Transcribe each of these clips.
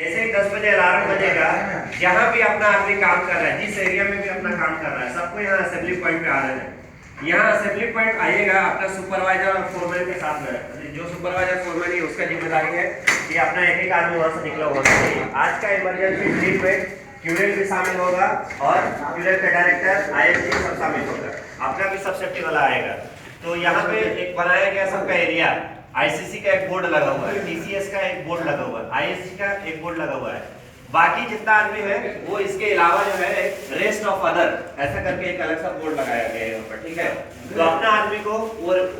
जैसे ही 10 बजे अलार्म बजेगा, जहाँ भी अपना आदमी काम कर रहा है, जिस एरिया में भी अपना काम कर रहा है, सबको यहाँ असेंबली पॉइंट पे आ रहे हैं। यहाँ असेंबली पॉइंट आइएगा अपना सुपरवाइजर और फोरमैन के साथ में। जो सुपरवाइजर फोरमैन है उसका जिम्मेदारी है कि अपना एक एक आदमी वहाँ से निकला होना चाहिए। आज का इमरजेंसी ड्रिल में क्यूरेल भी शामिल होगा और क्यूरेल का डायरेक्टर ISG सब शामिल होगा, अपना भी सब सेफ्टी वाला आएगा। तो यहाँ पे एक बनाया गया सबका एरिया, ICC का एक बोर्ड लगा हुआ है, TCS का एक बोर्ड लगा हुआ है, ISG का एक बोर्ड लगा हुआ है। बाकी जितना आदमी है वो इसके अलावा जो है रेस्ट ऑफ अदर ऐसा करके एक अलग सा बोर्ड लगाया गया है यहाँ पर, ठीक है। तो अपना आदमी को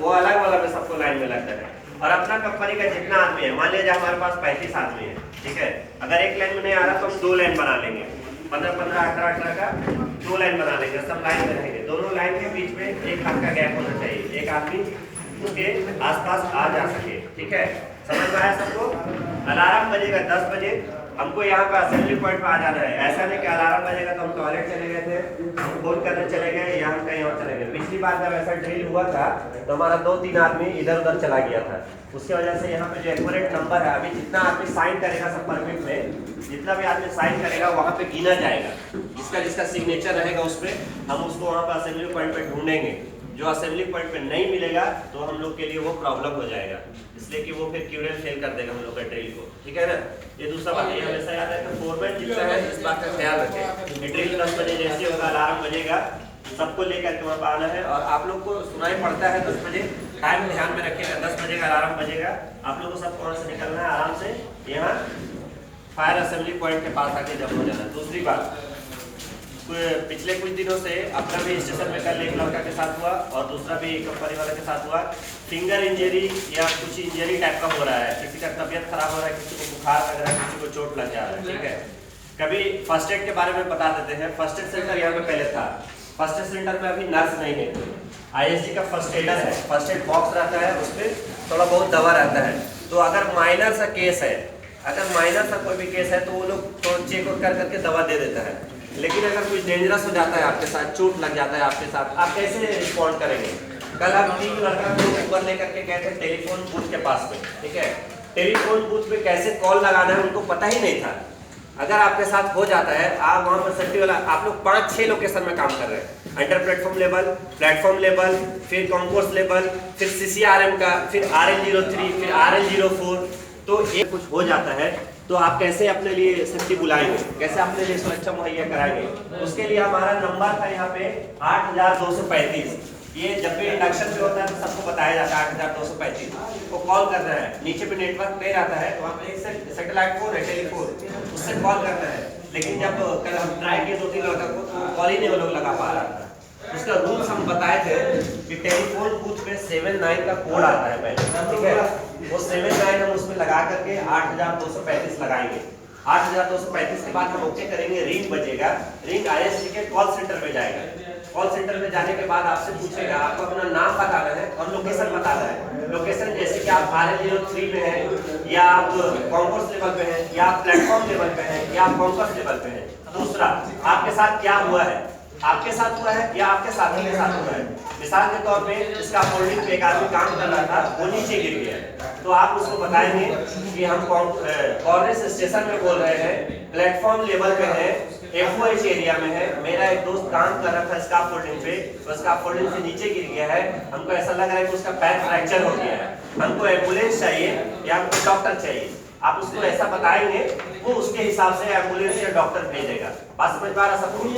वो अलग वाला में सबको लाइन में लगता है। और अपना कंपनी का जितना आदमी है, मान लीजिए हमारे पास 35 आदमी है, ठीक है। अगर एक लाइन में नहीं आ रहा तो हम 2 लाइन बना लेंगे, 15-15, 18-18 का 2 लाइन बना लेंगे, सब लाइन में रहेंगे। दोनों लाइन के बीच में 1 हाथ का गैप होना चाहिए, एक आदमी उसके आसपास आ जा सके, ठीक है। समझ में आया सबको? अलार्म बजेगा 10 बजे, हमको यहाँ पे असेंबली पॉइंट पे आ जाना है। ऐसा नहीं कि अलार्म बजेगा तो हम टॉयलेट चले गए थे, हम फोन करने चले गए या हम कहीं और चले गए। पिछली बार जब ऐसा ड्रिल हुआ था तो हमारा 2-3 आदमी इधर उधर चला गया था, उसकी वजह से यहाँ पे जो एक्यूरेट नंबर है, अभी जितना आदमी साइन करेगा सब परमिट में, जितना भी आदमी साइन करेगा वहाँ पे गिना जाएगा। जिसका सिग्नेचर रहेगा उस पर हम उसको वहाँ पे असेंबली पॉइंट पे ढूंढेंगे। जो असेंबली पॉइंट पे नहीं मिलेगा तो हम लोग के लिए वो प्रॉब्लम हो जाएगा, इसलिए कि वो फिर क्यूरेल फेल कर देगा हम लोग का ड्रिल को, ठीक है ना। ये दूसरा बात ये हमेशा याद है कि फोरमैन जितना है इस बात का ख्याल रखें। ड्रिल 10 बजे जैसे होगा, अलार्म बजेगा, सबको लेकर के वहाँ पर आना है। और आप लोग को सुनाई पड़ता है 10 बजे, टाइम ध्यान में रखिएगा। 10 बजे का अलार्म बजेगा, आप लोग को सबको वहाँ से निकलना है आराम से, यहाँ फायर असेंबली पॉइंट के पास आके जब हो जाना। दूसरी बात, पिछले कुछ दिनों से अपना भी स्टेशन में कल एक लड़का के साथ हुआ और दूसरा भी कंपनी वाले के साथ हुआ, फिंगर इंजरी या कुछ इंजरी टाइप का हो रहा है, किसी का तबीयत खराब हो रहा है, किसी को बुखार लग रहा है, किसी को चोट लग जा रहा है, ठीक है। कभी फर्स्ट एड के बारे में बता देते हैं। फर्स्ट एड सेंटर यहाँ पे पहले था, फर्स्ट एड सेंटर में अभी नर्स नहीं है, ISG का फर्स्ट एडर है, फर्स्ट एड बॉक्स रहता है, उसमें थोड़ा बहुत दवा रहता है। तो अगर माइनर सा केस है, अगर माइनर सा कोई भी केस है तो वो लोग थोड़ा चेक कर करके दवा दे देता है। लेकिन अगर कुछ डेंजरस हो जाता है आपके साथ, चोट लग जाता है आपके साथ, आप कैसे रिस्पॉन्ड करेंगे? कल हम 3 लड़का को ऊपर लेकर के गए थे टेलीफोन बूथ के पास में, ठीक है। टेलीफोन बूथ पे कैसे कॉल लगाना है उनको पता ही नहीं था। अगर आपके साथ हो जाता है, आप वहाँ पर सेफ्टी वाला, आप लोग 5-6 लोकेशन में काम कर रहे हैं, अंडर प्लेटफॉर्म लेवल, फिर कॉन्कोर्स लेवल, फिर CCRM का, फिर RL03, फिर RL04। तो ये कुछ हो जाता है तो आप कैसे अपने लिए सेफ्टी बुलाएंगे, कैसे अपने लिए सुरक्षा मुहैया कराएंगे? उसके लिए हमारा नंबर था यहाँ पे 8235। ये जब भी इंडक्शन पे होता है तो सबको बताया जाता है 8235 को कॉल करना है। नीचे पे नेटवर्क पे रहता है, वहाँ पे एक सैटेलाइट फोन है, टेलीफोन, उससे कॉल करना है। लेकिन जब कल हम ट्राई किए 2-3 लड़का को तो कॉल ही नहीं वो लोग लगा पा रहा था। उसका रूल्स हम बताए थे कि टेलीफोन बूथ पे 79 का कोड आता है पहले, ठीक है। वो 79 हम उसमें लगा करके 8235 लगाएंगे। 8235 के बाद हम ओके करेंगे, रिंग बजेगा, रिंग ISG के कॉल सेंटर में जाएगा। कॉल सेंटर में जाने के बाद आपसे पूछेगा, आपको अपना नाम बताना है और लोकेशन बताना है। लोकेशन जैसे कि आप RL03 में हैं, या आप कॉन्कोर्स लेवल पे हैं, या आप प्लेटफॉर्म लेवल पे हैं, या आप कॉन्कोर्स लेवल पे हैं। दूसरा, आपके साथ क्या हुआ है, आपके साथ हुआ है या आपके साथी के साथ हुआ है। मिसाल के तौर पे इसका फोल्डिंग पे एक आदमी काम कर रहा था, वो नीचे गिर गया, तो आप उसको बताएंगे कि हम कॉर्निस स्टेशन में बोल रहे हैं, प्लेटफॉर्म लेवल पे है, FOH एरिया में है, मेरा एक दोस्त काम कर रहा था स्काफ फोल्डिंग पे, तो स्काफ फोल्डिंग से नीचे गिर गया है, हमको ऐसा लग रहा है कि उसका पैर फ्रैक्चर हो गया है, हमको एम्बुलेंस चाहिए या हमको डॉक्टर चाहिए। आप उसको ऐसा बताएंगे, वो उसके हिसाब से एम्बुलेंस या डॉक्टर भेजेगा। बात समझ पा रहा सबको?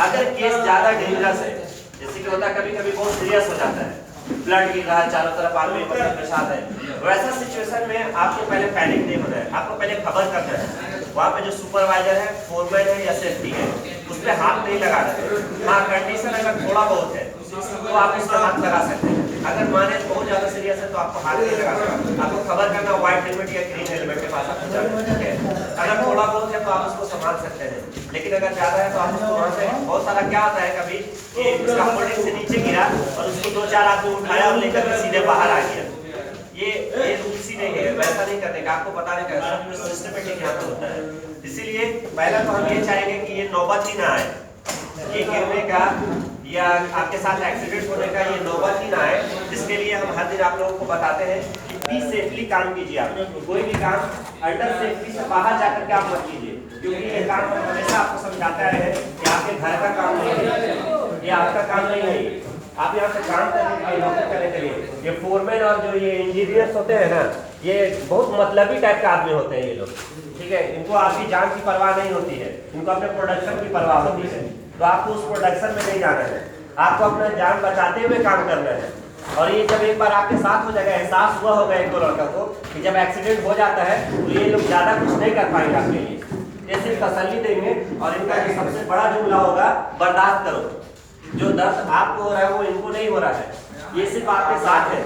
अगर केस ज्यादा डेंजरस है, जैसे कि होता है कभी कभी बहुत सीरियस हो जाता है, ब्लड गिर रहा है, चारों तरफ आदमी पेशाब है, वैसा सिचुएशन में आपको पहले पैनिक नहीं होना है, आपको पहले खबर करना है। वहाँ पे जो सुपरवाइजर है, फोरमैन है या सेफ्टी है, उस पर हाथ नहीं लगाना है। हाँ, कंडीशन अगर थोड़ा बहुत है तो आप इस पर हाथ लगा सकते हैं। अगर माने बहुत ज्यादा सीरियस है तो आपको हाथ नहीं लगा सकते। आपको खबर करना व्हाइट हेलमेट या ग्रीन हेलमेट के पास आपको जाना है, ठीक है। अगर थोड़ा बहुत है तो आप उसको संभाल सकते हैं, लेकिन अगर ज्यादा है तो आप उसको वहाँ से, बहुत सारा क्या होता है कभी कि उसका फोल्डिंग से नीचे गिरा और उसको 2-4 आदमी उठाया और लेकर के सीधे बाहर आ गया। ये रूल्स ही नहीं है, वैसा नहीं करने का, आपको बताने का, सब कुछ सिस्टमेटिक यहाँ पे होता है। इसीलिए पहला तो हम ये चाहेंगे कि ये नौबत ही ना आए, ये गिरने का या आपके साथ एक्सीडेंट होने का ये नौबत ही ना आए। इसके लिए हम हर दिन आप लोगों को बताते हैं कि बी सेफली काम कीजिए। आप कोई भी काम अंडर सेफ्टी से बाहर जाकर के आप मत कीजिए, क्योंकि ये काम हमेशा आपको समझाता है कि आपके घर का काम नहीं है, ये आपका काम नहीं है। आप यहाँ से काम करने के लिए, नौकरी करने के लिए, ये फोरमैन और जो ये इंजीनियर्स होते हैं ना, ये बहुत मतलबी टाइप के आदमी होते हैं ये लोग, ठीक है। इनको आपकी जान की परवाह नहीं होती है, इनको अपने प्रोडक्शन की परवाह होती है। तो आपको उस प्रोडक्शन में नहीं जाना है, आपको अपना जान बचाते हुए काम करना है। और ये जब एक बार आपके साथ हो जाएगा, एहसास हुआ होगा एक दो लड़का को कि जब एक्सीडेंट हो जाता है तो ये लोग ज्यादा कुछ नहीं कर पाएंगे आपके लिए, ये सिर्फ तसल्ली देंगे। और इनका जो सबसे बड़ा जुमला होगा, बर्दाश्त करो, जो दर्द आपको हो रहा है वो इनको नहीं हो रहा है, ये सिर्फ आपके साथ है,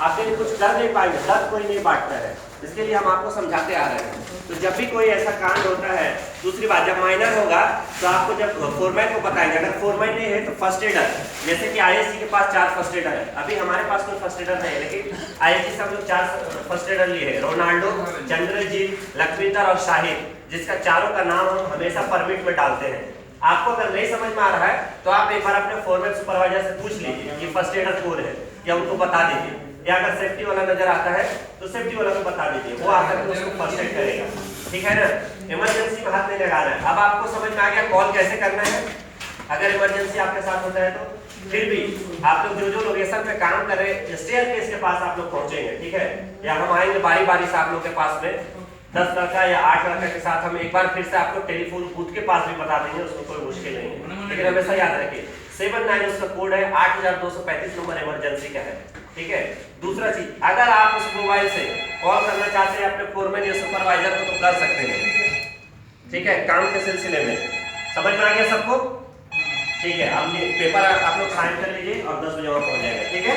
आपके लिए कुछ कर नहीं पाएंगे, दर्द कोई नहीं बांटता है। इसके लिए हम आपको समझाते आ रहे हैं। तो जब भी कोई ऐसा कांड होता है, दूसरी बात जब माइनर होगा तो आपको जब फोरमैन को बताएंगे, अगर फोरमैन नहीं है तो फर्स्ट एडर, जैसे कि आईएससी के पास 4 फर्स्ट एडर है, अभी हमारे पास कोई फर्स्ट एडर नहीं है, लेकिन आईएससी से हम लोग 4 फर्स्ट एडर लिए हैं, रोनाल्डो, चंद्रजीत, लक्ष्मीधर और शाहिद, जिसका चारों का नाम हम हमेशा परमिट में डालते हैं। आपको अगर नहीं समझ में आ रहा है तो आप एक बार अपने फोरमैन सुपरवाइजर से पूछ लीजिए कि फर्स्ट एडर कौन है, या उनको बता दीजिए, या अगर सेफ्टी वाला नजर आता है तो सेफ्टी वाला को बता दीजिए, वो आकर के उसको फर्स्ट एड करेगा, ठीक है ना। इमरजेंसी में हाथ नहीं लगाना है। अब आपको समझ में आ गया कॉल कैसे करना है अगर इमरजेंसी आपके साथ होता है तो। फिर भी आप लोग जो लोकेशन पे काम कर रहे हैं, स्टेयरकेस के पास आप लोग पहुंचेंगे, ठीक है, या हम आएंगे बारी बारी से आप लोग के पास में, 10 लड़का या 8 लड़का के साथ हम एक बार फिर से आपको टेलीफोन बूथ के पास भी बता देंगे, उसमें कोई मुश्किल नहीं है। लेकिन हमेशा याद रखिए 79 उसका कोड है, 8235 नंबर इमरजेंसी का है, ठीक है। दूसरा चीज, अगर आप उस मोबाइल से कॉल करना चाहते हैं अपने फोरमैन या सुपरवाइजर को तो कर सकते हैं, ठीक है, काम के सिलसिले में। समझ में आ गया सबको? ठीक है, अब ये पेपर आप लोग साइन कर लीजिए और 10 बजे वहां पहुंच जाएगा, ठीक है।